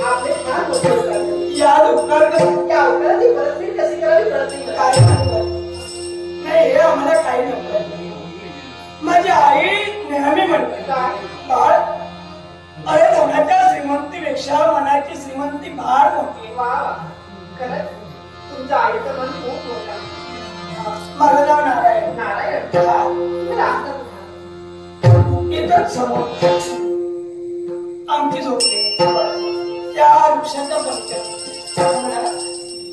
आपले फार मोठे उपकार झाले. या उपकाराची या उपकाराची परतफेड कशी करावी कळत नाही मला. काय सांगू? नाही हे आम्हाला काही नको. माझी आई नेहमी म्हणते काय? बाळ, अरे धनाच्या श्रीमंतीपेक्षा मनाची श्रीमंती फार मोठी. वा वा, खरंच तुमच्या आईचं मन खूप मोठं आहे. माझं नाव नारायण. नारायण, हा. तुम्ही राहता कुठे? इथंच समोर आमची झोपडी. त्या वृक्षाच्या पलीकडे,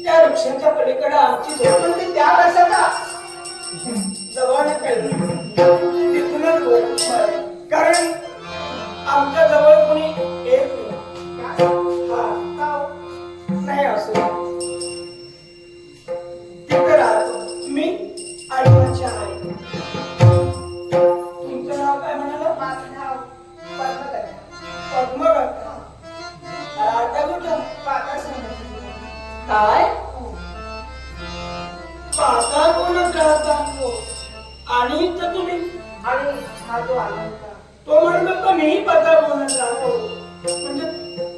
त्या वृक्षाच्या पलीकडे आमची झोपडी. पण ते त्या वर्षाचा जवळ तिथूनच बोल. कारण आमच्या जवळ कोणी येत नाही. हा. नाही असो, तिथे राहतो मी आणि माझी आई. तुमचं नाव काय म्हणाला? माझं नाव पद्मकन्या. पद्मगत. राहता कुठं? काय? पाताळपूरच राहता. आणि इथं तुम्ही? आणि हा जो आला होता तो म्हणत होता मीही पाताळपूरच राहतो. म्हणजे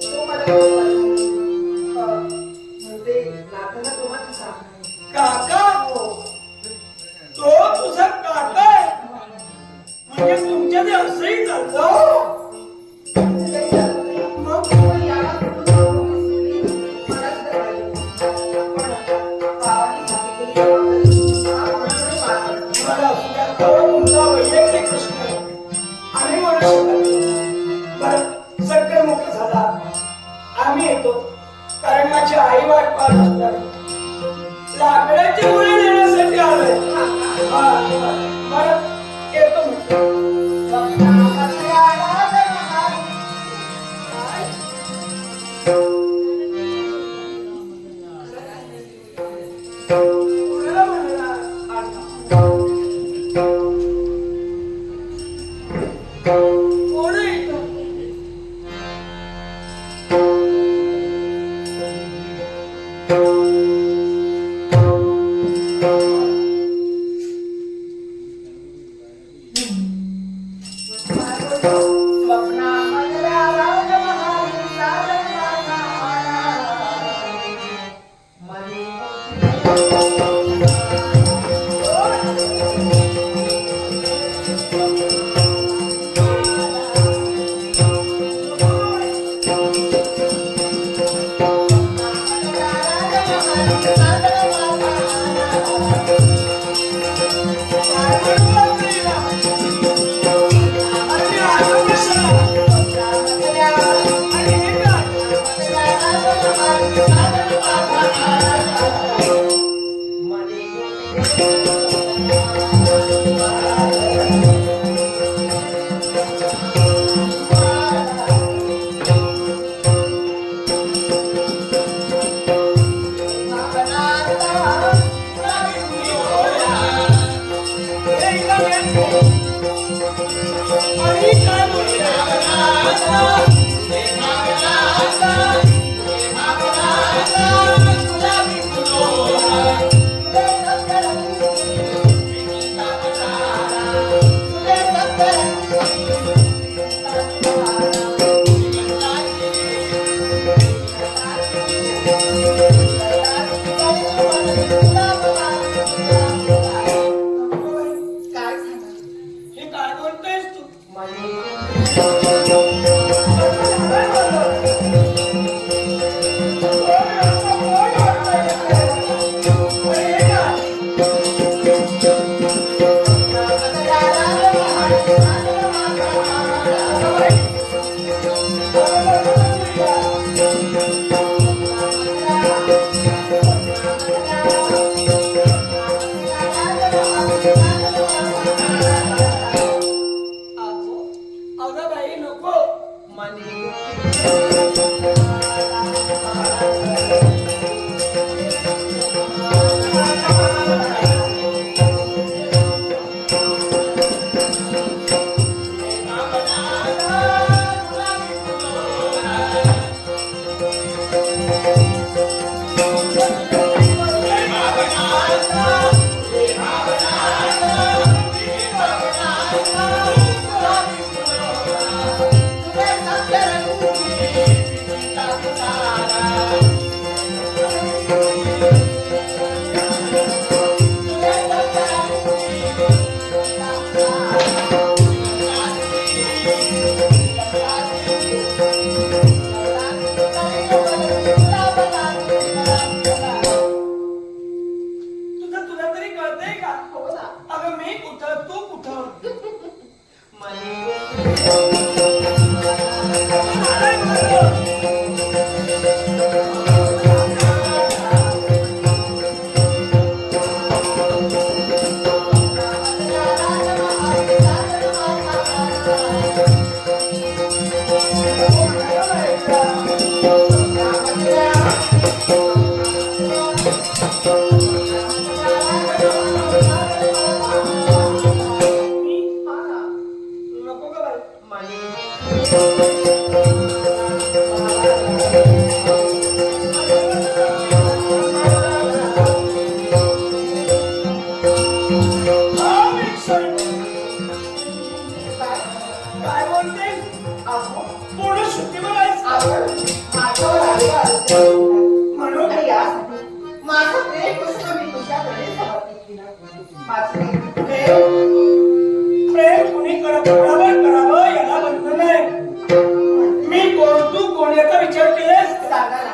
तो मला म्हणजे नाताना तुम्हाला सांग काका? तो तुझा काका आहे? म्हणजे तुमच्या ते असंही चालतं? मग मला सुद्धा तो तुमचा वैयक्तिक प्रश्न आहे. आम्ही म्हणू शकत नाही. बरं, सगळं मोकळं झाला. आम्ही येतो, कारण माझी आई वाट पाहत असणार. लाकडाची मुळे नेण्यासाठी आलोय. बरं, येतो मी. कोणाला म्हणला? कोण आहे इथं? हे काय बोलतोयस तू? हो ना. अगं मी कुठं तू कुठं आलाय माझं. हा ना. नको का बाई? हा, मी sorry. काय? काय बोलते? अहो, पूर्ण शुद्धीवर आहेस का? आपण माझ्यावर आलेला अडचण म्हणून आणि यासाठी माझं प्रेम पुष्प मी तुझ्याकडे समर्पित केलं. माझं प्रेम प्रेम कुणी करावं याला बंधन नाही. मी कोण तू कोण याचा विचार केलेस? सांगा ना,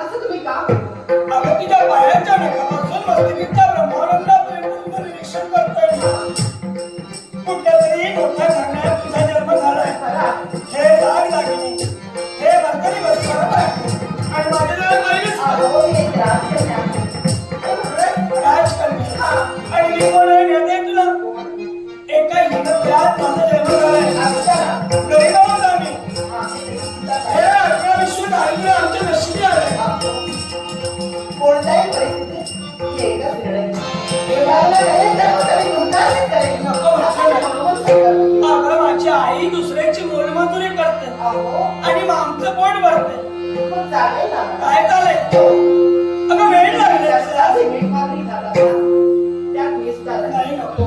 असं तुम्ही का म्हणता? अगं तुझ्या पायाच्या नखापासून मस्तकीच्या ब्रह्मानंदापर्यंत तुझं निरीक्षण करतोय. कुठल्या तरी मोठ्या घराण्यात तुझा जन्म झालाय. खरा. हे दागदागिने, हे भरकरी वस्त्र आणि माझे जवळ पाहिजेच. अहो, मी एक राजकन्या आहे. राजकन्या. आणि मी कोण आहे माहिती आहे तुला? एका हिंदुत्वात माझा जन्म झालाय. आमच्या गरीबावर आम्ही. आम्ही हे अकरा विश्व धारित्र आमच्या नशिबी आलंय. कोणत्याही परिस्थितीत एकच निर्णय घ्या. विवाहाला गेले तर मग आम्ही तुमच्याशीच करेन. नको म्हटलं नाही. म्हणून सांगतो. अगं माझी आई दुसऱ्याची मोलमजुरी करते अहो, आणि मग आमचं पोट भरते. पण चालेल ना. काय चालय? अगं वेळ लागली त्याचा सिमेंट भाकरी खातात ना. त्यात वीस झालं. नाही नको.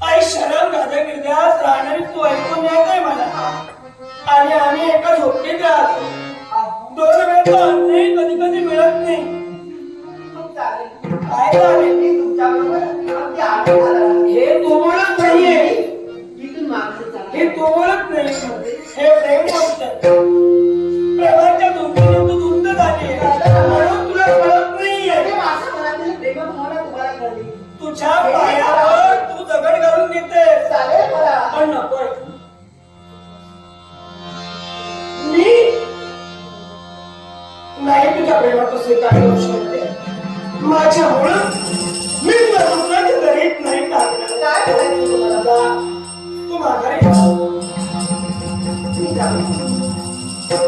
आई शरम गाद्या गिरद्यास राहणारी तू ऐकून येते मला. आणि आम्ही एका झोपडीत राहतो. अहो, दोन वेळचं अन्नही कधी कधी मिळत नाही. मग चालेल. काय चालेल? मी तुमच्याबरोबर अगदी आनंदाला राहीन. हे तू बोलत नाहीये. इथून मागचं चला. हे तू बोलत नाही. हे प्रेम बोलतंय. प्रेमाच्या धुंदीने तू धुंद झाली म्हणून तुला कळत नाहीये. आणि माझ्या मनातील प्रेमभावना तुम्हाला कळली. तुझ्या पायावर तू दगड घालून देते. चालेल मला. पण नकोय. मी नाही तुझ्या प्रेमाचा स्वीकार करू शकते. माझ्यामुळं मी तुला दुसऱ्याच्या दरीत नाही टाकणार. काय बोलायचं तुम्हाला? जा. तू माघारी जा. मी जाऊ.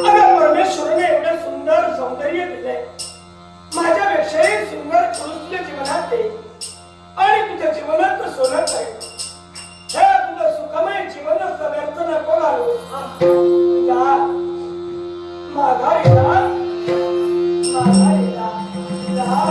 अगं परमेश्वराने एवढं सुंदर सौंदर्य दिलंय. माझ्यापेक्षाही सुंदर पुरुष तुझ्या जीवनात आहे. आणि तुझ्या जीवनात तर सोनच आहे. हे तुझं सुखमय जीवन व्यर्थ नको घालू. जा. माघारी जा. माघारी जा. जा.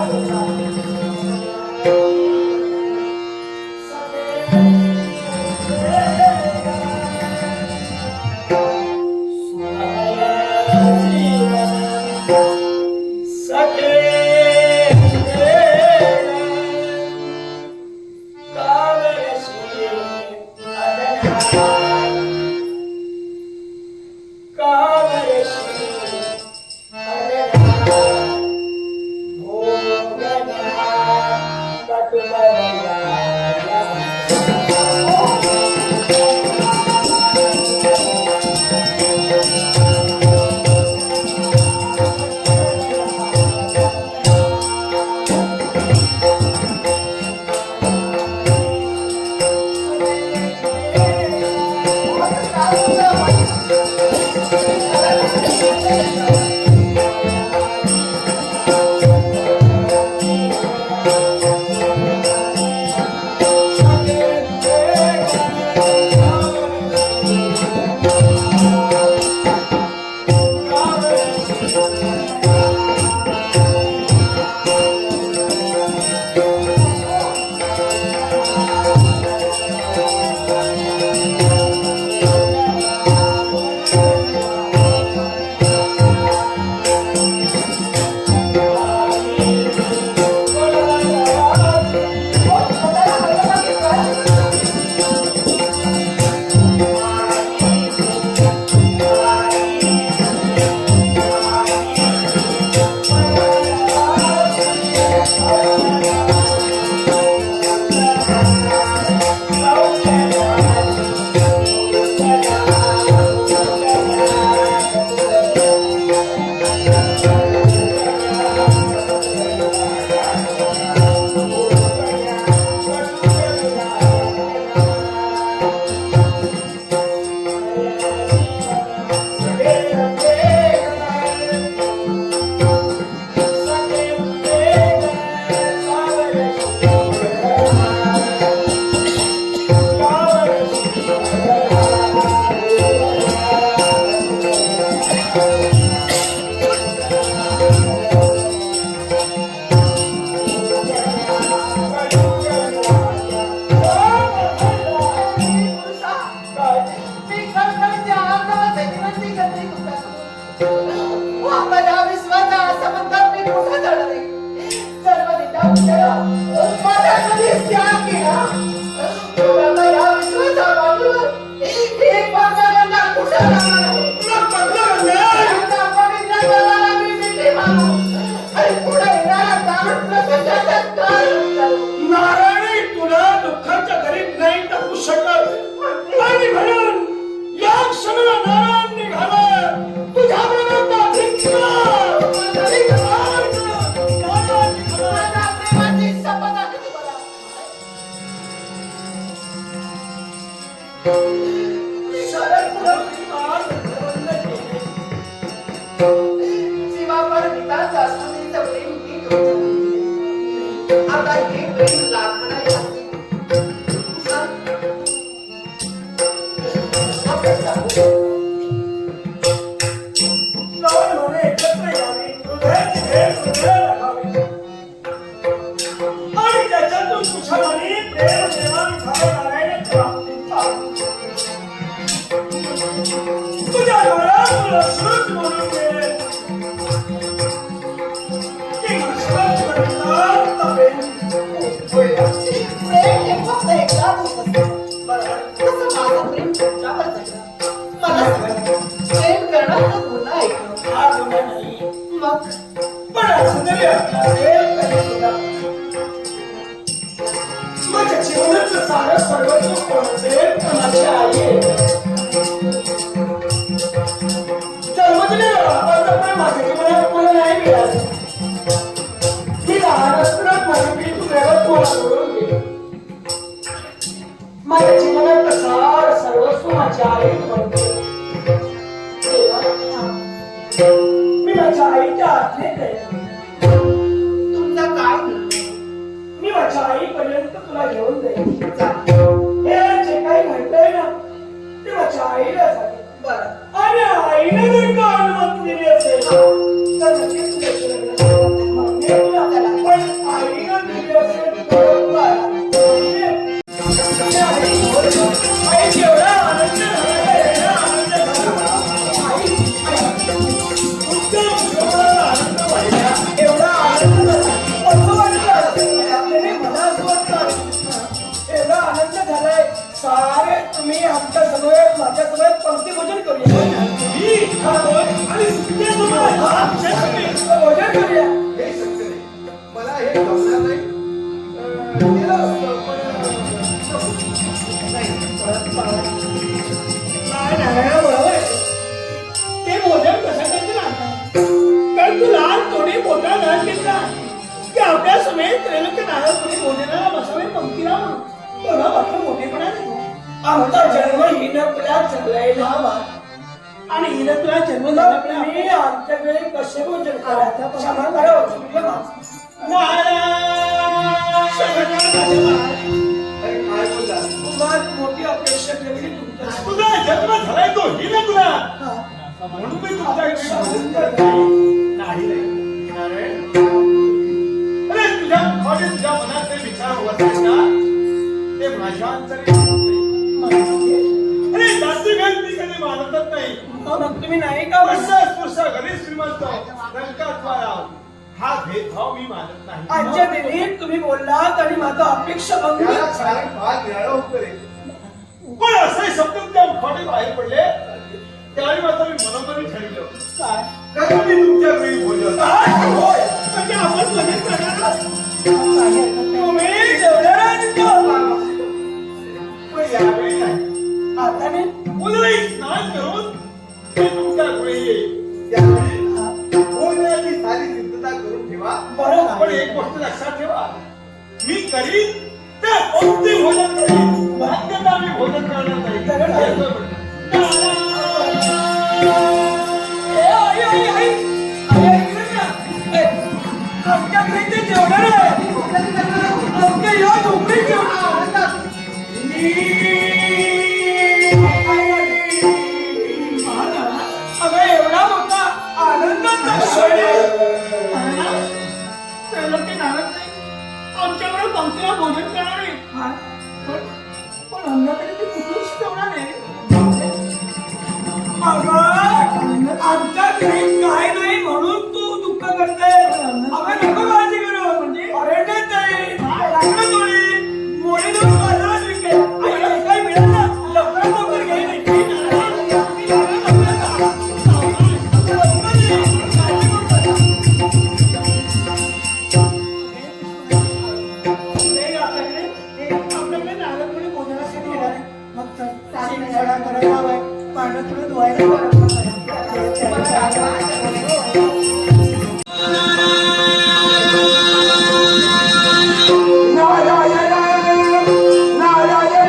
शरद पूर्णिमा संध्यावंदन केले. जीवावर नितांत असलेलं प्रेम मी तुमचं. आता हे प्रेम लागणार आहे. श्रावण महिने एकत्र यावे, हृदयाची भेट हृदयाला लागावी. आणि त्याच्यातून कुशावानी प्रेम देवाण घालून नारायणाची प्राप्तीचा. तुझ्या डोळ्यात तुला श्रुत म्हणून मिळेल की ईश्वरापर्यंत प्रेम होईल. प्रेम हे फक्त एकदाच होत असतं. बरोबर. तसं माझं प्रेम तुमच्यावर झालं. मला सांगा, प्रेम करणं का गुन्हा आहे का? हा गुन्हा नाही. मग पण असं तरी असेल तरी सुद्धा माझ्या जीवनाचं सारं सर्वस्व कोण असेल तर माझी आई आहे. जन्मदिलेल्या बापाचं पण माझ्या जीवनात मला नाही मिळालं. मी लहान असताना माझी पीठ व्यवस्थ मला सोडून गेली. माझ्या जीवनाचं सारं सर्वस्व माझी आई बनते. मी माझ्या आईच्या आज्ञेत आहे. तुमचा काय निर्णय? मी माझ्या आईपर्यंत तुला घेऊन जाईल. हे जे काही म्हणतोय ना ते माझ्या आईला सांगेल. बरं. आणि आईने जर का अनुमती दिली असेल तर नक्कीच तुझ्याशी लग्न करेन. मान्य आहे तुला? पण आईनं दिली असेल तर म्हणजे आई एवढा आनंद झाला, एवढा आनंद झाला. आई तुमच्या मुलाला आनंद वाटला, एवढा आनंद झाला. असं वाटलं आपल्याने मला असं वाटतं एवढा आनंद झालाय. सारे तुम्ही आमच्या समोर माझ्या समोर पंक्ती भोजन करूया. आणि भोजन करूया. हे शक्य नाही. मला हे जमणार नाही. केलं असतं, पण नाही नारायणा बरोबर आहे. ते भोजन कशासाठी लागतं? कारण तू लहान थोडी मोठा घास घेतला की आपल्या समेत त्रैलोक्य नारळ कोणी भोजनाला बसावे पंक्तीला म्हणून. बघा वाटलं मोठेपणा देतो. आमचा जन्म हिनकल्यात झालाय ना. आणि हिनकला जन्म झाला मी आमच्याकडे कसे भोजन करायचा क्षमा करा. अरे काय बोलला? तुम्हाला मोठी अपेक्षा ठेवली तुमच्या. तुझा जन्म झालाय तो ही ना तुला म्हणून मी तुमच्या नाही नारायण. अरे तुझ्या मुखाने तुझ्या मनात ते विचार होत ना ते माझ्या अंतरी अरे जास्ती भेद मी कधी मानतच नाही. मग तुम्ही नाही का स्पर्श गरीब श्रीमंत रंकाद्वारा हा भेदभाव मी मानत नाही. आजच्या दिल्लीत तुम्ही बोललात आणि माझा अपेक्षा भंग. त्याला सारं फार मिळालं होतं रे. पण असे शब्द त्या मुखाने बाहेर पडले त्यावेळी मात्र मी मनोमनी ठरवलं काय? कधी मी तुमच्या घरी भोजन होय. म्हणजे आपण लगेच करणार. तुम्ही जेवढ्या पण यावेळी नाही. आता नाही. उद्याही स्नान करून मी तुमच्या घरी येईल. त्यावेळी भोजनाची सारी सिद्धता करून ठेवा. बरं पण एक गोष्ट लक्षात ठेवा मी करीन ते कोणते भोजन करीन भाग्यता मी भोजन करणार नाही. आमच्या घरी ते जेवणार आहे. आमच्या या झोपडीत जेवणार. अगं एवढा मोठा आनंदाचा क्षण आहे. आमच्याकडे पंक्तीला भोजन करणार आहे. पण आमच्याकडे ते कुठूनच ठेवणार नाही. अगं आमच्या घरी काय नाही म्हणून तू दुःख करते. अगं नको काळजी करू. म्हणजे अरण्यात जाईल लागलं थोडी मोडी देऊन बाजारात विकेल. आणि काही मिळेल ना लवकर लवकर घ्यायला आपल्याकडे नारळपुरी भोजनासाठी येणार आहे. मग पाण्यात थोडं धुवायला नारायण नारायण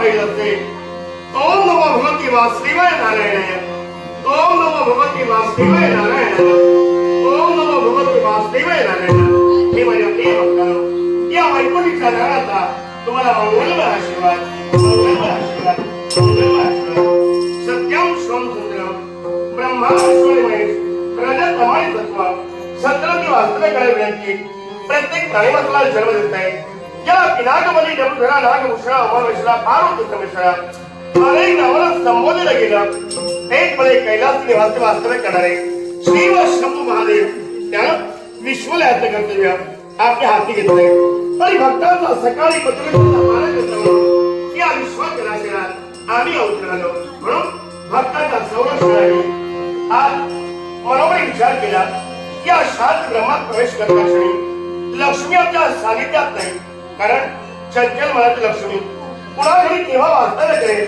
पाहिजे असते. ओम नमो भगवती वासुदेवाय नारायण. ओम नमो भगवती वासुदेवाय नारायण. ओम नमो भगवती वासुदेवाय नारायण. हे माझ्या प्रिय भक्तांनो, या वैकुंठीच्या नावाचा तुम्हाला मंगलमय आशीर्वाद, मंगलमय आशीर्वाद, मंगलमय आशीर्वाद. सत्यम श्रम सुंदरम ब्रह्माश्वरी महेश प्रजाप्रमाणे तत्व सत्रती वास्तविकाळे विनंती. प्रत्येक प्राणीमात्राला जन्म देत आहे. या पिनाकबली डबुधरा नागभूषणा अमरवेशला पार्वती मिश्रा अनेक नावाला संबोधलं गेलं. एक मध्ये कैलास निवासी वास्तव्य करणारे श्री व शंभू महादेव त्यानं विश्वलयाचं कर्तव्य आपल्या हाती घेतलंय. आणि भक्तांचा सकाळी पत्रकाचा मारा करतो या विश्वास जलाशयात आम्ही अवतरलो. म्हणून भक्तांच्या संरक्षणासाठी आज मनोमय विचार केला की या शांत ब्रह्मात प्रवेश करण्यासाठी लक्ष्मी आपल्या सानिध्यात नाही. कारण चंचल मनाची लक्ष्मी कुणा घरी केव्हा वास्तव्य करेल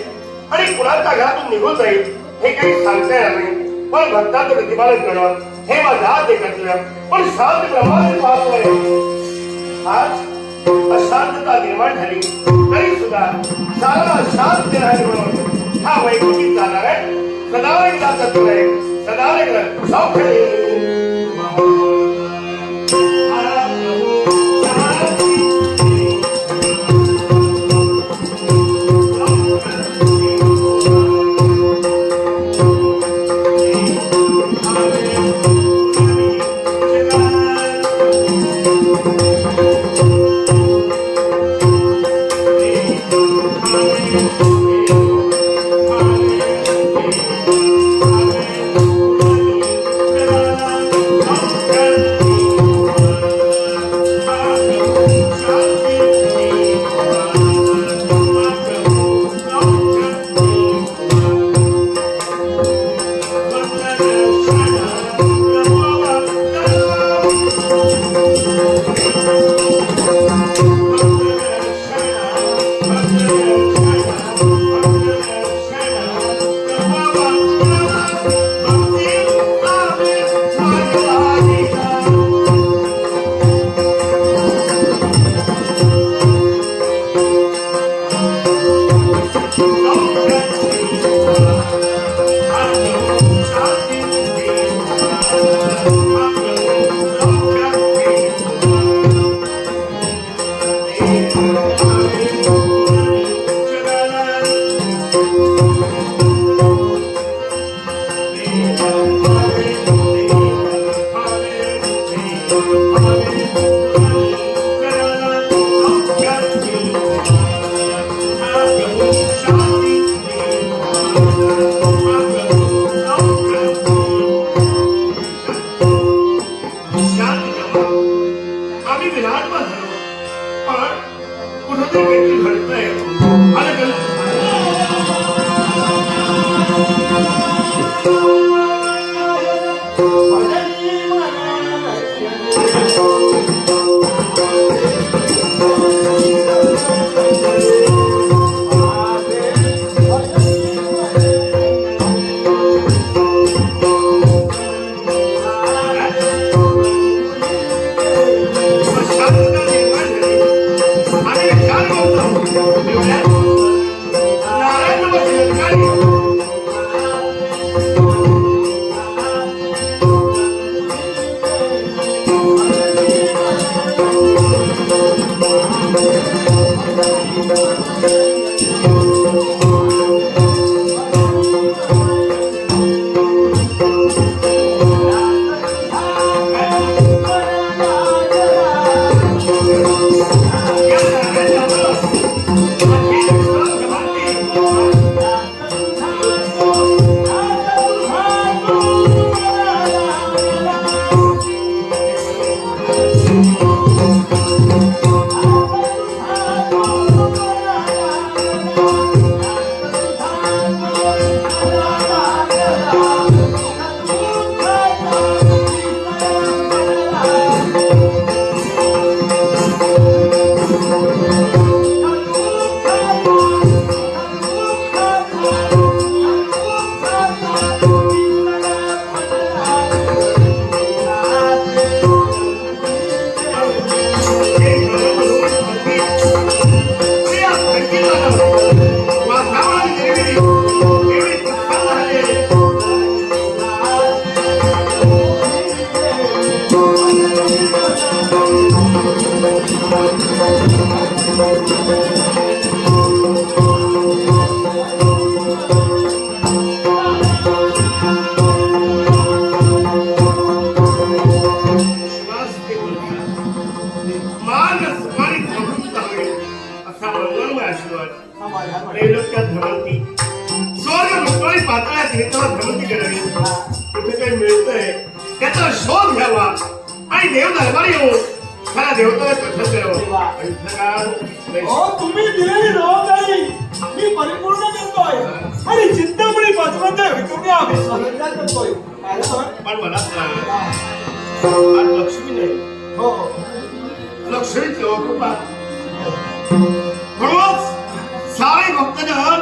आणि कुणाच्या घरातून निघून जाईल हे काही सांगता येणार नाही. पण भक्तांचं प्रतिपालन करणं हे माझं हात कर्तव्य. पण शांत ब्रह्माचे महत्व आहे. आज अशांतता निर्माण झाली तरी सुद्धा सारा शांत राहणे म्हणून हा वैकुंठी जाणार आहे. सदावरी जात आहे. सदावरी सौख्य विश्वास ते बोलतात. मान स्मरित करून जावे असा मंगलमय आशीर्वाद त्रैलोक्यात भ्रमंती स्वर्ग रुक्मिणी पाताळात घेताना भ्रमंती करावी. कुठे काही मिळतंय त्याचा शोध घ्यावा आणि देव दरबारी येऊन खरा देवताला कथन करावं. आणि सगळा तुम्ही दिलेली जबाबदारी मी परिपूर्ण करतोय आणि चिंतामणी पचवंत विटून आम्ही स्वातंत्र्य करतोय. पण मला सांग, आज लक्ष्मी नाही, हो लक्ष्मी कृपा. म्हणूनच सारे भक्तजन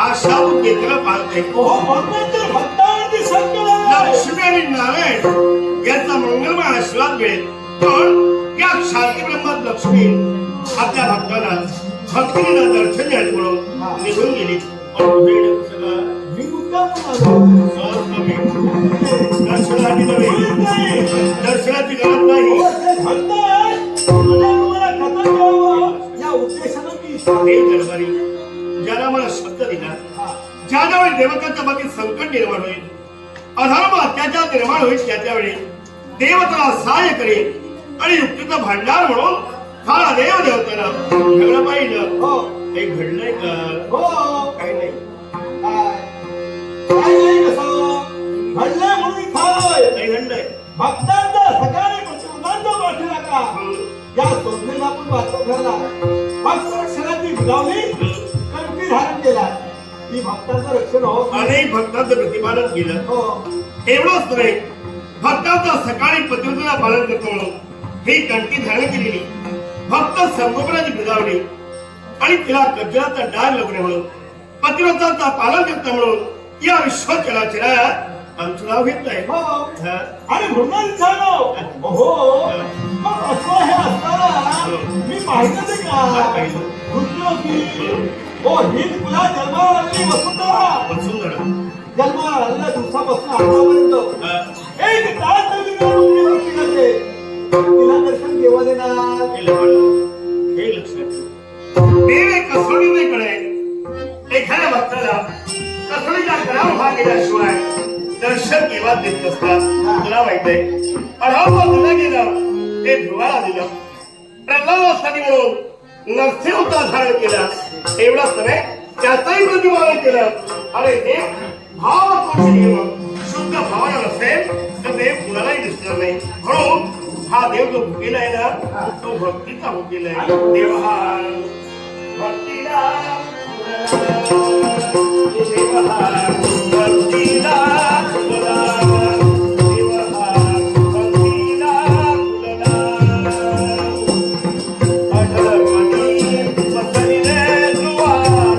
आशा केंद्र पाहते. भगवंत भक्तावरती संकट आलंय. लक्ष्मी आणि नारायण यांचा मंगलमय आशीर्वाद मिळेल. पण या शांती ब्रह्मात लक्ष्मी आपल्या भक्तांना भक्तीने दर्शन द्यायला म्हणून निघून गेली. मी मुद्दाम आलो. दर्शनाची नव्हे, दर्शनाची गरज नाही. म्हणताय तुम्हाला कथा द्यावं या उद्देशानं मी हे दरबारी ज्याला मला शब्द दिला, ज्या ज्यावेळी देवतांच्या बाबतीत संकट निर्माण होईल, अधर्म अत्याचार निर्माण होईल, त्यावेळी देव त्याला सहाय्य करेल आणि युक्तीचं भांडार म्हणून खरा देव देवताला घडलं पाहिलं. हो हे घडलंय का? हो काही नाही. काय नाही कसं घडलंय म्हणून खालोय. काही घडलंय. भक्तांचा सकाळी प्रतिबंधांचा पाठीला का या सोडलेला आपण वाचतो ठरला. भक्त रक्षणाची विधावली कंठी धारण केला की भक्तांचं रक्षण होत नाही. अनेक भक्तांचं प्रतिपादन केलं. हो एवढंच नाही, भक्तांचा सकाळी पतिव्रतेला पालन करतो म्हणून ही कंठी धारण केलेली भक्त संगोपनाची बिजावली आणि तिला गजराचा डाग लागणे म्हणून पतिव्रतांचा पालन करता म्हणून या विश्वचराचरात आमचं नाव घेतलंय. हो आणि म्हणून झालो हो मग असं हे असताना मी पाहिलं ते का दुसरी होती हो ही तुला जन्माला आलेली वसुंधरा जन्माला आलेल्या दिवसापासून आतापर्यंत एक तास तरी तिला भक्ती करते. तिला दर्शन केव्हा देणार? हे लक्षात ठेव. देव एक कसोटीने कडे एखाद्या भक्ताला कसोटीचा कराव हा केल्याशिवाय दर्शन केव्हा देत नसतात. तुला माहित आहे, अढाव तुला गेलं ते ध्रुवाला दिलं. प्रल्हादासाठी म्हणून नरसिंहचा धारण केला. एवढंच नव्हे, त्याचाही प्रतिपादन केलं. अरे देव भावपूर्ण शुद्ध भावना नसेल तर देव कुणालाही दिसणार नाही. म्हणून हा देव जो भुकेला आहे ना, तो भक्तीचा भुकेला आहे. देव हा भक्तीला देव हा भक्तीला फुलला. देव हा भक्तीला फुलला. आठवणी पसरले जुवाला.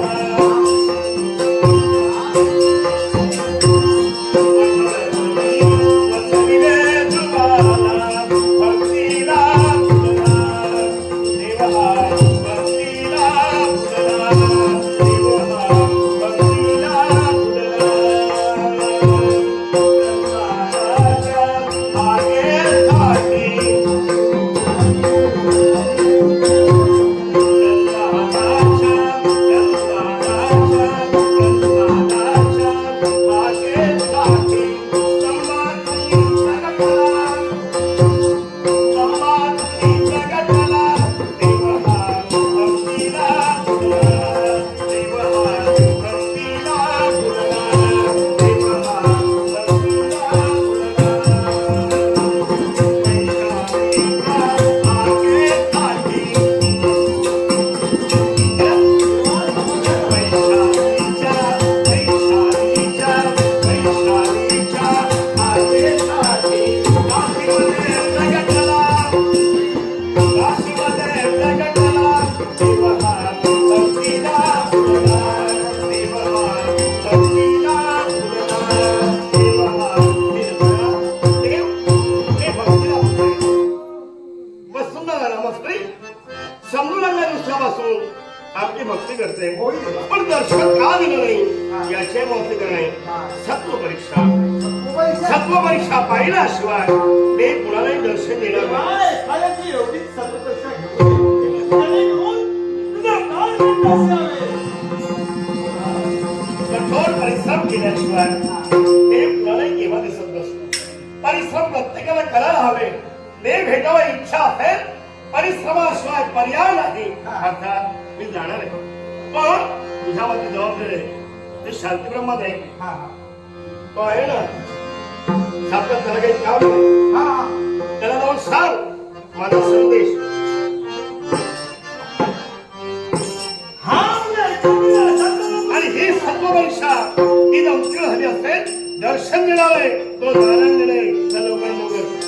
आपली भक्ती करते, पण दर्शन का दिलं नाही याची भक्ती करणे. सत्व परीक्षा पाहिल्याशिवाय ते कुणालाही दर्शन देणार नाही. एवढीच सत्परीक्षा घेऊन कठोर परिश्रम केल्याशिवाय ते फळही केव्हा दिसत नसतं. परिश्रम प्रत्येकाला करायला हवे. ते भेटावं इच्छा असेल, परिश्रमाशिवाय पर्याय नाही. अर्थात मी जाणार आहे, पण तुझ्यावरती जबाबदारी आहे. ते शांती ब्रह्मात आहे, तो आहे ना, सापडत त्याला काही काम नाही. त्याला जाऊन सांग माझा संदेश. आणि ही सत्वपरीक्षा ती जर हवी असेल, दर्शन मिळावे, तो नारायण दिले तर लवकर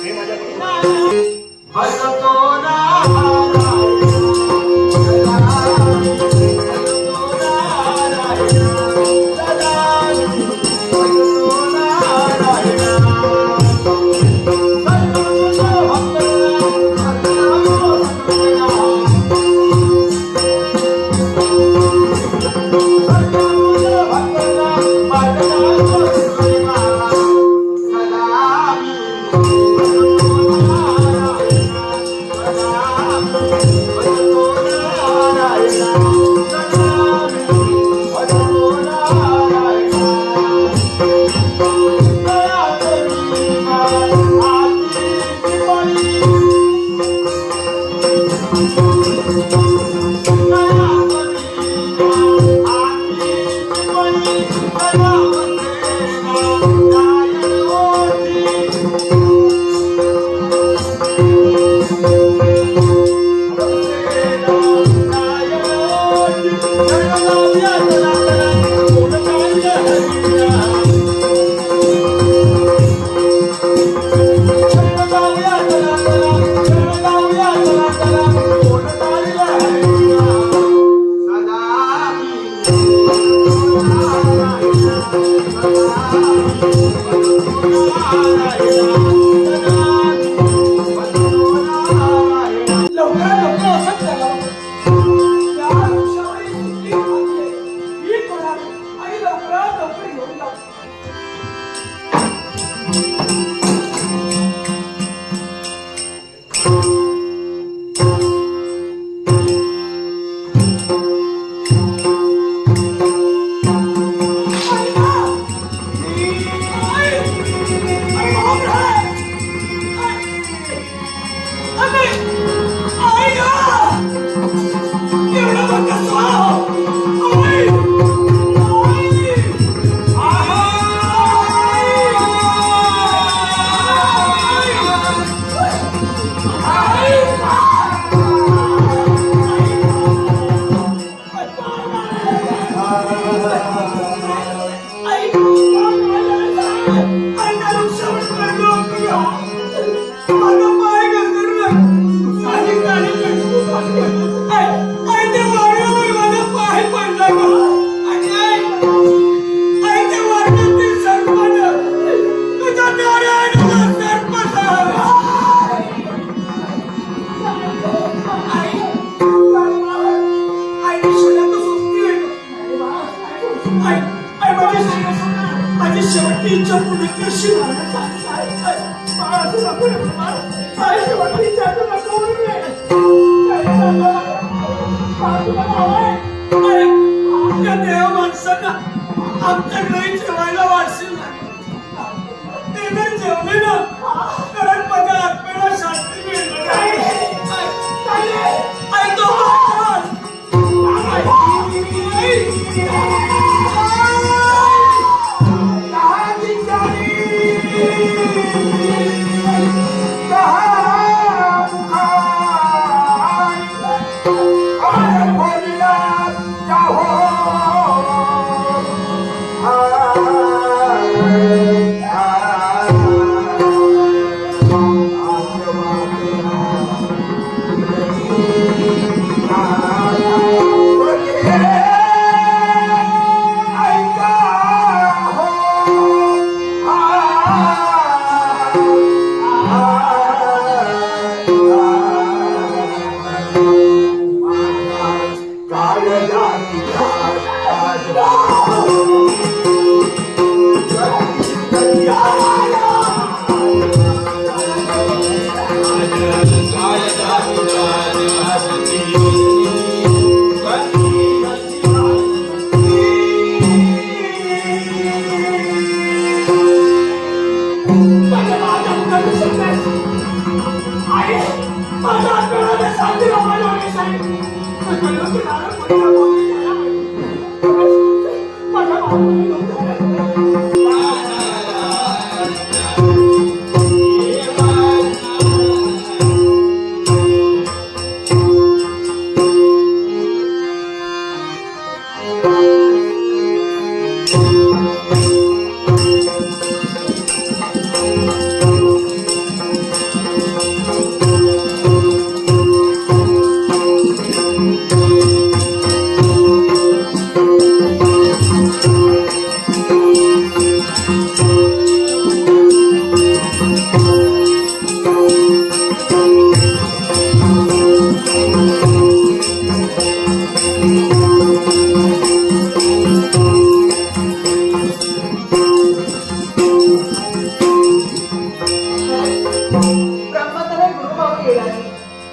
हे माझ्याकडून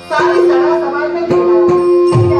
सारी सणा समाज में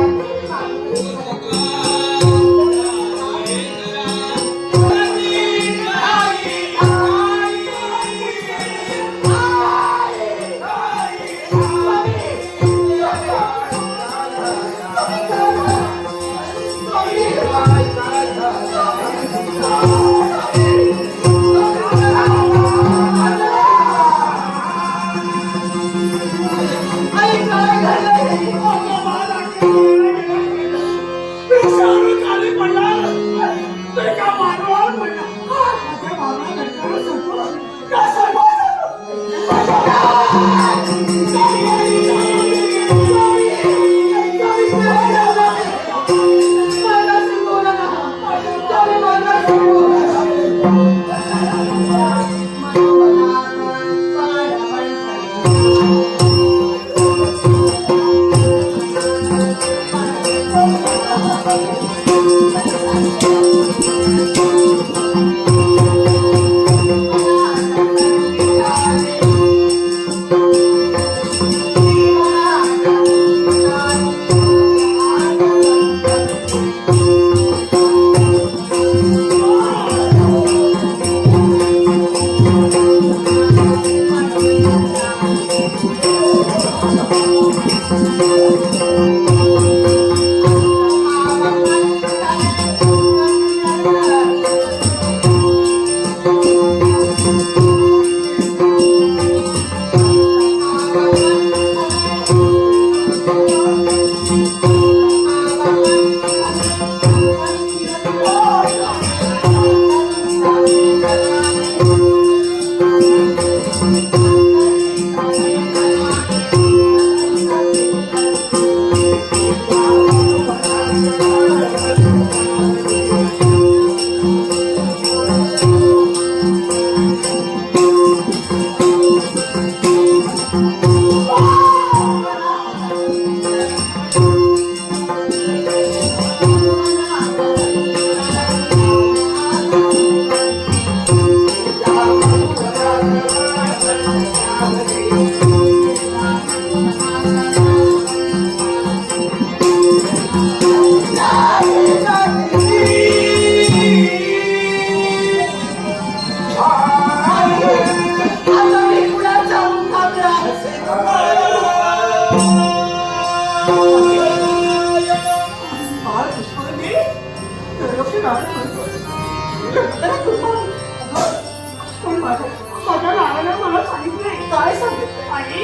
माझ्या नावाने मला सांगितले काय सांगितलं आई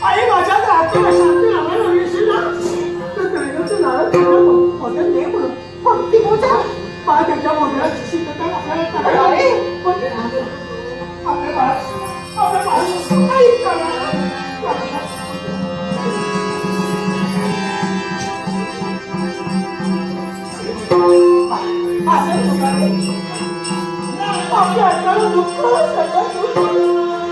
आई माझ्या घरातल्या अशांती नावाने हवीशी ना तर दैवचं नारळ मोदक दे म्हणून भक्ती मोजा बा त्यांच्या मोदकाची शिकता आपल्याला आपल्या बाळा आई करा आपल्या हाताला दुःख सगळं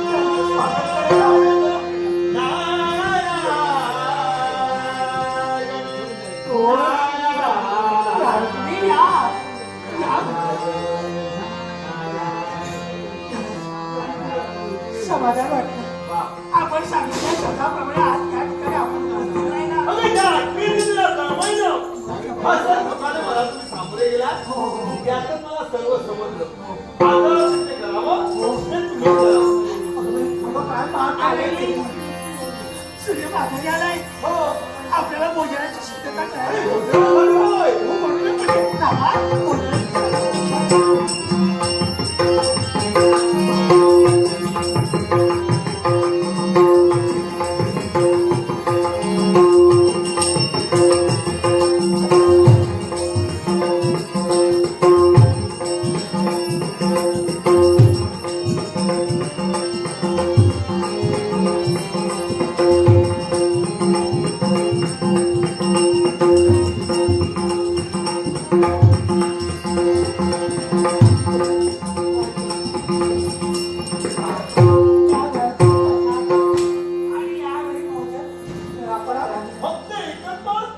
समाधान वाटतं आपण सांगितल्या शब्दाप्रमाणे आज या ठिकाणी आपण नाही ना मला तुम्ही सामोरे गेला त्यातच मला सर्व समजलं आता ते करावं ते तुम्ही करा. सूर्य माघारी आलाय हो आपल्याला भोजनाची शिस्तता करावी फक्त एकच बात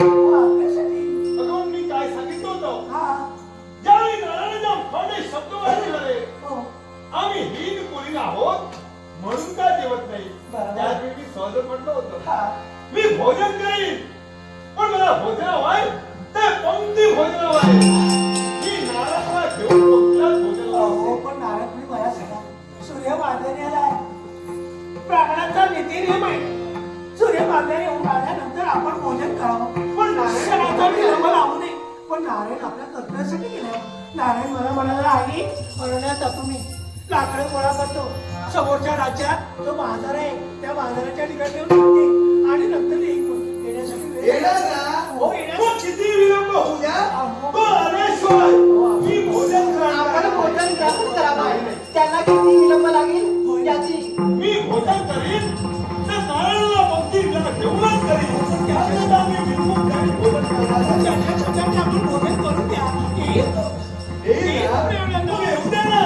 अगं मी काय सांगितलं होतं ज्यावेळी नारायणराव खंडे शब्द वाढले झाले आम्ही हिंद कोळी आहोत म्हणून का जेवत नाही बरोबर. त्यावेळी मी सहज म्हटलं होतं हा. मी भोजन करीन पण मला भोजन हवंय ते पंक्ती भोजन हवंय मी नारळाला घेऊन पंक्तीलाच भोजन अहो, लावते पण नारळ तुम्ही मला सांगा सूर्य मांडण्याने आलाय प्राणांचा नीती नियम आहे सूर्य मांडण्याने येऊन आल्यानंतर आपण भोजन करावं पण नारायणाचा विलंब लावू नये पण नारायण आपल्या कर्तव्यासाठी गेला नारायण मला म्हणाला आई अरण्यात जातो मी लाकडं गोळा करतो समोरच्या राज्यात जो बाजार आहे त्या बाजाराच्या ठिकाणी येऊन येते आणि नंतर येईल येण्यासाठी वेळ येणार ना? हो येणार तो किती विलंब होऊ द्या तो आल्याशिवाय मी भोजन आपण करणार भोजन नाही. ग्रहण करावं त्यांना किती विलंब लागेल याची मी भोजन करीन तर नारळाला पंक्तीला घेऊनच करीन त्याकरता मी बिलकुल काही भोजन करणार नाही. त्यांच्या छताने आपण भोजन करून द्या येईल तो. येईल ना? तू येऊ दे ना.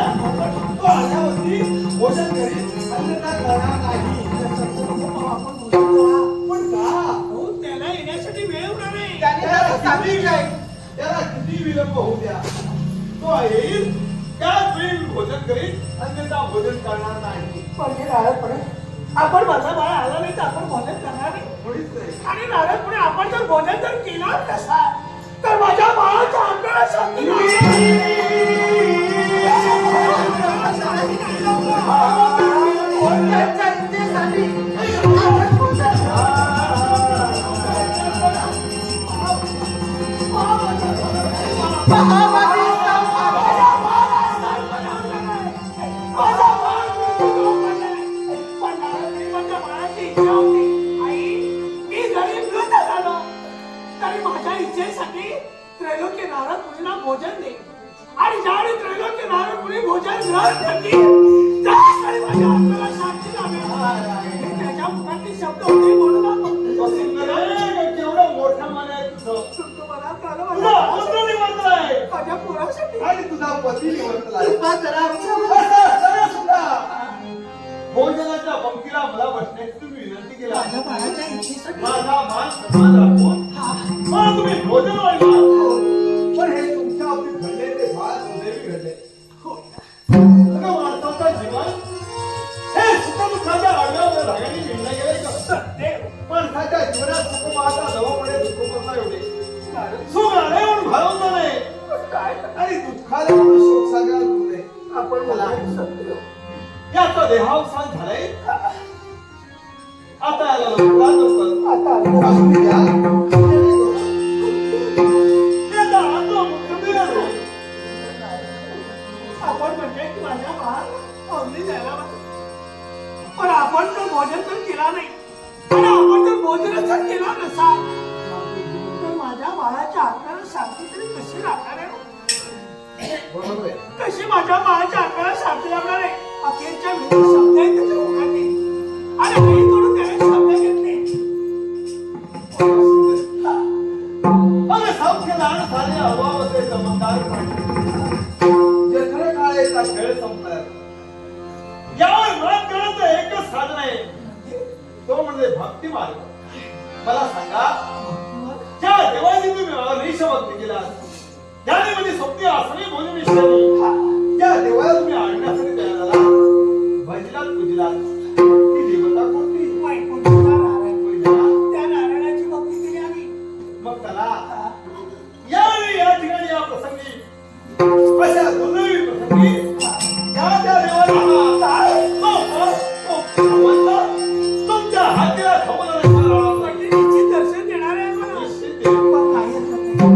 तो आल्यावरती भोजन करीन अन्यथा करणार नाही. आपण भोजन करा. पण का? हो, त्याला येण्यासाठी वेळ होणार आहे त्याने जसं सांगितलंय त्याला किती विलंब होऊ द्या तो येईल त्याच वेळी मी भोजन करीन अन्यथा भोजन करणार नाही. म्हणजे नारळ पुढे आपण माझा बाळ आला नाही तर आपण भोजन करणार नाही मुळीच नाही. आणि नारळ पुढे आपण जर भोजन जर केलं कसा तर माझ्या बाळाच्या आपल्याला शांती त्यांच्या इच्छेसाठी आपण भोजन महामाती माझ्या इच्छेसाठी त्रैलोक्य नारद मुनीला भोजन दे आणि ज्यावेळी त्रैलोक्य नारद मुनी भोजन ग्रहण करतील त्यावेळी माझ्या आत्म्याला शांती लाभेल हे त्याच्या मुखातले शब्द होते म्हणून आपण सुंदर आहे, केवढं मोठं मन आहे तुझं. तुम्हाला कळलं तुझा माझ्या पुत्र निवंत आहे माझ्या पोरासाठी आणि तुझा पती निवडला कृपा करा जरा सुद्धा भोजनाच्या पंक्तीला मला बसण्याची तुम्ही विनंती केला माझ्या बाळाच्या इच्छेसाठी माझा मान सन्मान राखून मला तुम्ही भोजन वाढला पण हे तुमच्या बाबतीत घडले ते फार दुर्दैवी घडले अगं माणसाचं जीवन हे सुखदुःखाच्या आडव्या धाग्याने मिळलं गेलंय का सत्य माणसाच्या जीवनात सुख पाहता जवळपणे दुःख करता एवढे सुख आले म्हणून घालवलं नाही काय आणि दुःखाला म्हणून शोक सागरात होते आपण मला सत्य याचा देहावसान झालाय आता याला लवकरात लवकर आता असू द्या. त्याचा आत्ममुक्ती आहे. आपण म्हणजे की माझ्या बाळा अगदी जायला पण आपण जर भोजन तर केला नाही आणि आपण जर भोजन जर केला नसा तर माझ्या बाळाच्या आत्म्याला शांती तरी कशी लागणार आहे बरोबर आहे. कशी माझ्या बाळाच्या आत्म्याला शांती लागणार आहे अखेरच्या वेळी शब्द आहे त्याच्या मुखात आणि आईकडून त्याने शब्द घेतले अरे सौख्य दान झाले अभावाचे चमत्कार जे खरे काळ आहे त्या खेळ संपलाय यावर मात करण्याचं एकच साधन आहे तो म्हणजे भक्ती मार्ग मला सांगा ज्या देवाची तुम्ही अनिश भक्ती केला ज्याने म्हणजे स्वप्नी आसने बोलून विषयानी त्या देवाला तुम्ही आणण्यासाठी तयार झाला भजलात पूजलात ती देवता कोणती वैकुंठचा नारायण पूजा. त्या नारायणाची भक्ती केली आम्ही मग त्याला यावेळी या ठिकाणी या प्रसंगी अशा दुर्दैवी प्रसंगी या त्या देवाला तुमच्या हातीला खवलं पंडितीची दर्शन देणार आहे मला निश्चित पण काही हरकत नाही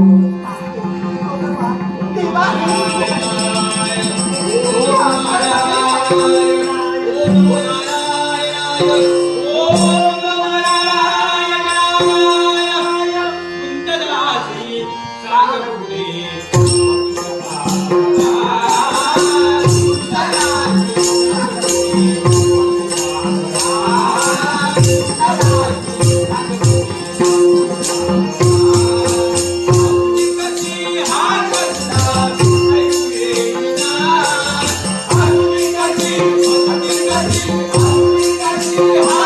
हा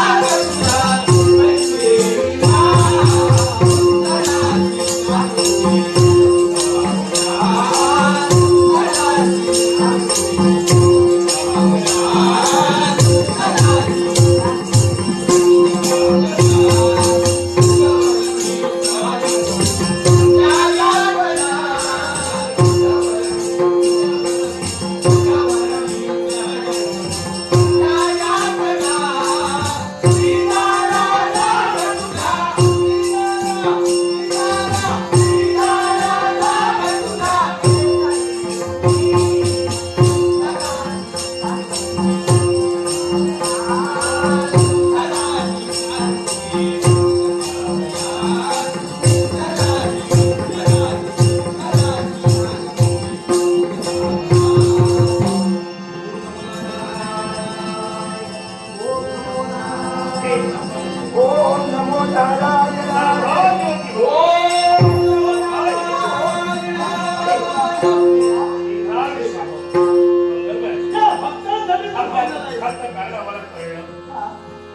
ओम नमो नारायणाय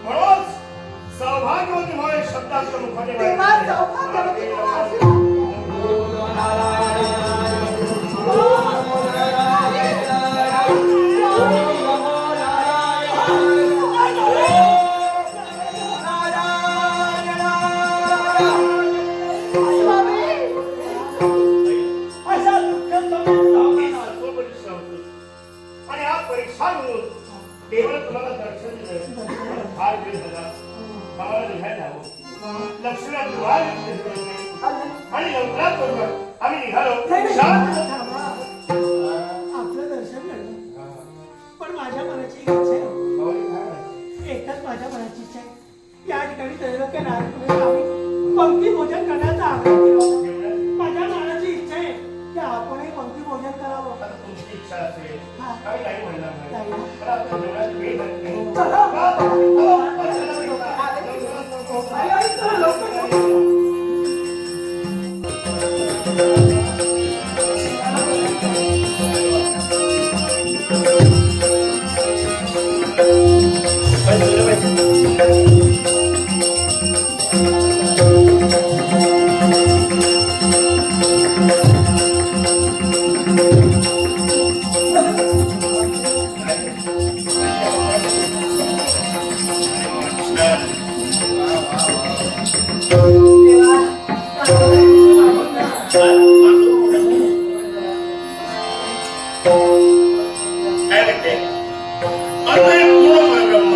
म्हणून सौभाग्यवती म्हणून शब्दात मुखाने तेव्हा सौभाग्यवती मला आशीर्वाद अशा दुःख समजून आणि हा परीक्षा म्हणून देवाला तुम्हाला दर्शन दिलं मला फार वेळ झाला आम्हाला निघायला हवं लक्ष्मीला द्वार आणि लवकरात बरोबर आम्ही निघालो शांत आपलं दर्शन घडलं पण माझ्या मनाची इच्छा आहे एकच माझ्या मनाची इच्छा आहे या ठिकाणी त्रैलोक्य नारायण आम्ही पंक्ती भोजन करण्याचा आग्रह केला होता. माझ्या मनाची इच्छा आहे की आपणही पंक्ती भोजन करावं. आता तुमची इच्छा असेल आम्ही नाही म्हणणार नाही नाही. पण आता जेवढ्यात वेळ झाली नाही. चला. काय म्हणते? अद्वैत पूर्ण परब्रह्म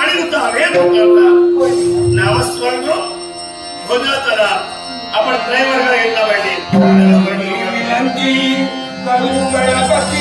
आणि नुसतं अभेद करता नामस्मरण भोजनाला आपण त्रैवर्गाला घेतला पाहिजे. विनंती करू गणपती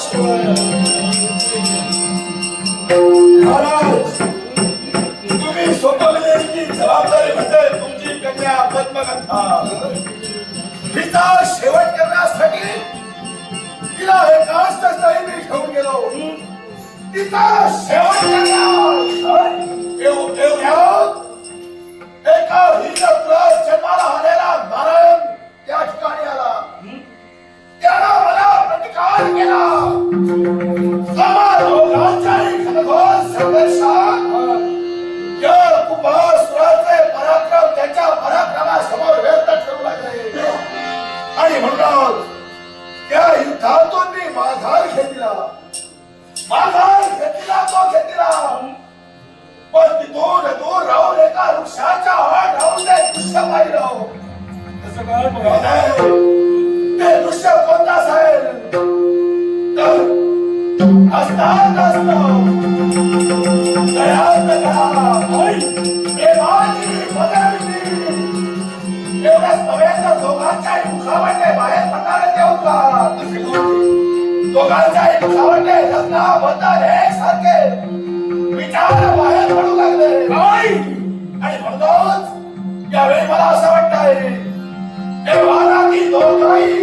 शिवाय. महाराज, तुम्ही सोपवलेली जबाबदारी म्हणजे तुमची कन्या पद्मगंधा तिचा शेवट करण्यासाठी तिला हे काष्टस्थळी मी घेऊन गेलो. तिचा शेवट एका हिरपुरात जन्माला आलेला नारायण त्या ठिकाणी आला. त्याला मला प्रतिकार केला. दोघांच्याही घनघोर संघर्षात या कुंभासुराचे पराक्रम त्यांच्या पराक्रमासमोर व्यर्थ ठरू लागले. आणि म्हणून त्या युद्धातून मी माघार घेतला. तो घेतला. पण तिथून दूर राहून एका वृक्षाच्या आड राहून ते दृश्य पाहिलं. कसं काय ते दृश्य कोणतं असेल तर असतात प्रेमाची बदलली. एवढंच नव्हे तर दोघांच्याही मुखावटे बाहेर पडणारे ते होतात. दोघांच्याही मुखावटे लग्नाबद्दल एकसारखे विचार बाहेर पडू लागले. आणि म्हणूनच यावेळी मला असं वाटतंय तेव्हा की दोघांही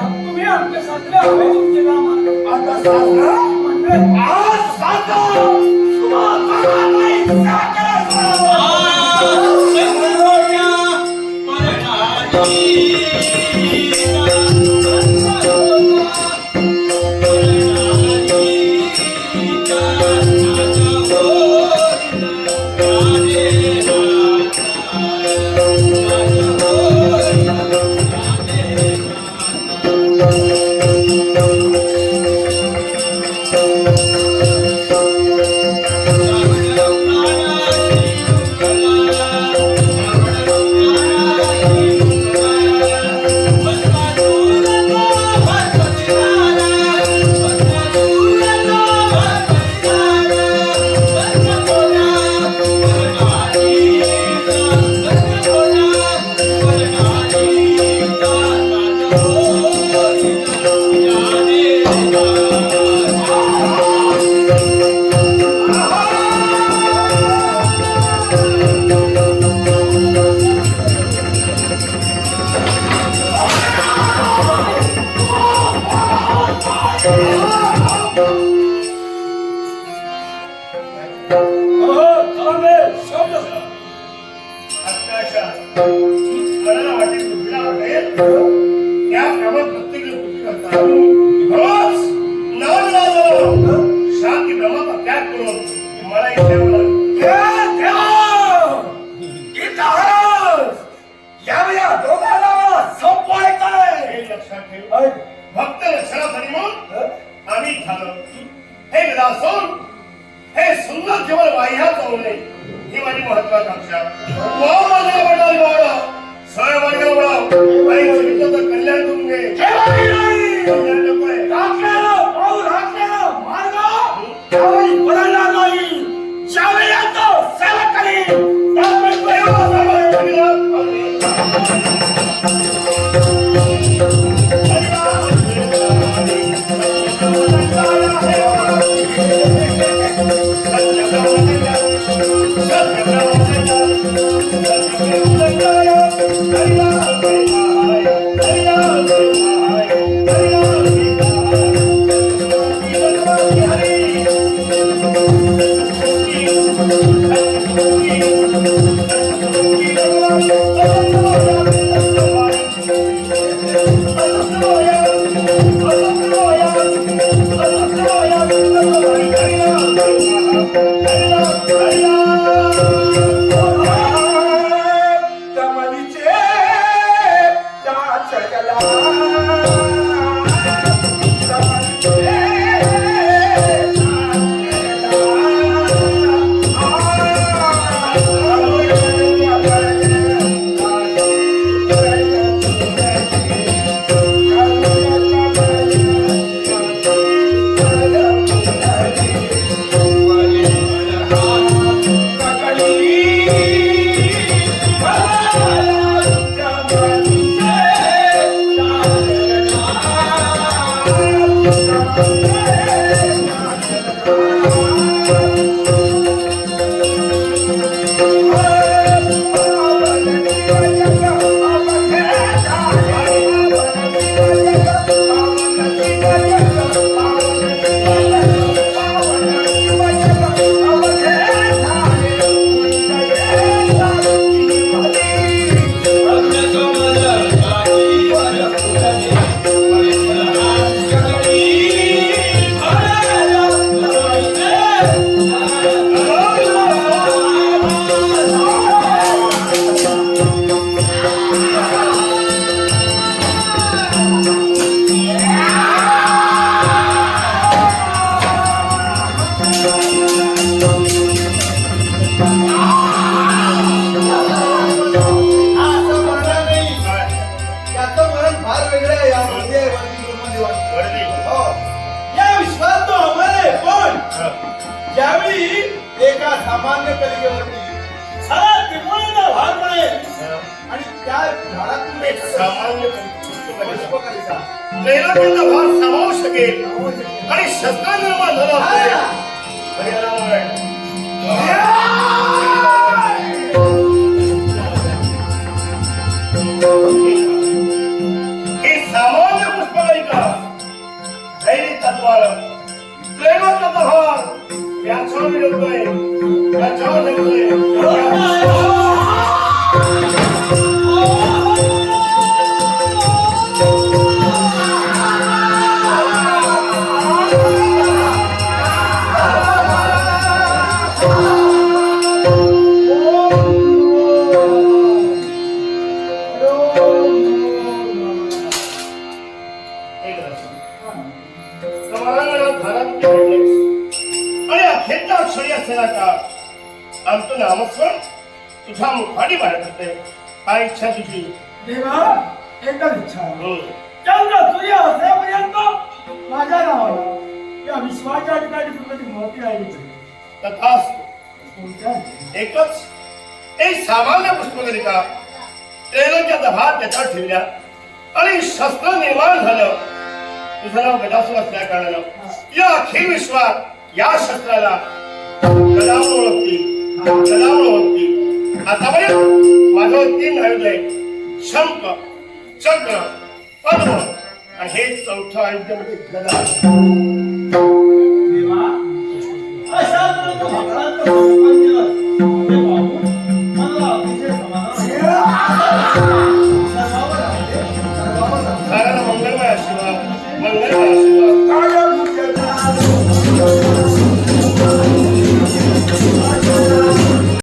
तुम्ही आमच्या सासऱ्या हवे तुमचे काम आता सासरा म्हणजे आज सासरा प्रकाशात मनाला वाटेल बुद्धीला वाटेल त्याप्रमाणे प्रत्येक कृती करतात. रोज नवनाथ शांती ब्रह्माचा त्याग करून मला इथे यावं लागलं. हे लक्षात ठेव. भक्त रक्षणासाठी म्हणून आम्ही झालो. हे विलासोन, हे सुंदर केवळ बाह्यात जाऊ नये ही माझी महत्वाकांक्षा. वाव माझ्या वडिलांनी वाढव, सरळ मार्गाला वळव आणि जगताचं कल्याण करून घे. कल्याण नकोय. सामान्य कलिकेवरती खरा त्रिपुराचा भार पडेल आणि त्या भारातून एक सामान्य पुष्पकलिका त्रैलोक्याचा भार सामावू शकेल आणि शस्त्र निर्माण झाला असेल. ही सामान्य पुष्पकलिका धैर्य तत्वाला त्रैलोक्याचा भार याच्यावर मिळतोय, याच्यावर मिळतोय. आमचं नामस्मरण तुझ्या मुखाने वाढत होते. काय इच्छा तुझी? देवा एकच इच्छा चंद्र सूर्य असेपर्यंत माझ्या नावाला या विश्वाच्या ठिकाणी तुझी महती राहिली तथास्तु. एकच एक सामान्य पुष्पकलिका त्रैलोक्याचा भार त्याच्यावर ठेवल्या आणि शस्त्र निर्माण झालं. तुझं नाव गदासूर असल्या कारणानं या अखिल विश्वात या शस्त्राला गदावून ओळखतील, गदावून ओळखतील. आतापर्यंत माझं 3 आयुध आहे, शंख, चक्र, पद्म आणि हे 4थं आयुध म्हणजे गदा.